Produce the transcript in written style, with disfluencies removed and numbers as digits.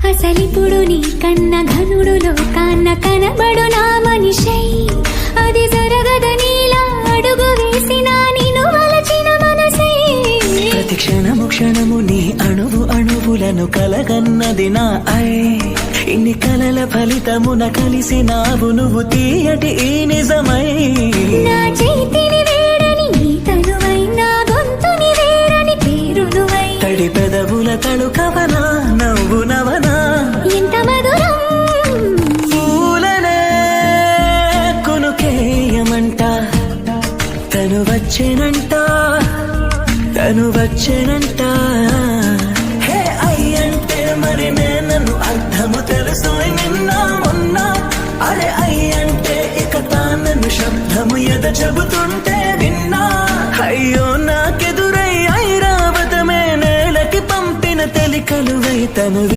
అసలిప్పుడు నీ కన్న ఘనుడు లోకాన్న కనబడు నా మనిషై అది జరగదనీలా అడుగు వేసిన నిన్ను వలచిన మనసై ప్రతి క్షణము క్షణము నీ అణువు అణువులను కలగన్నది నా ఇన్ని కలల ఫలితమున కలిసినావు నువ్వు తీయటి ఈ నిజమై నా చేతిని వేడని నీ తనువై నా గొంతుని వేరని పేరు నువ్వై తడి పెదవుల తళుకవనా నవ్వు నవనా ఎంత మధురం పూలనే కొనుకేయమంట తను వచ్చేనంట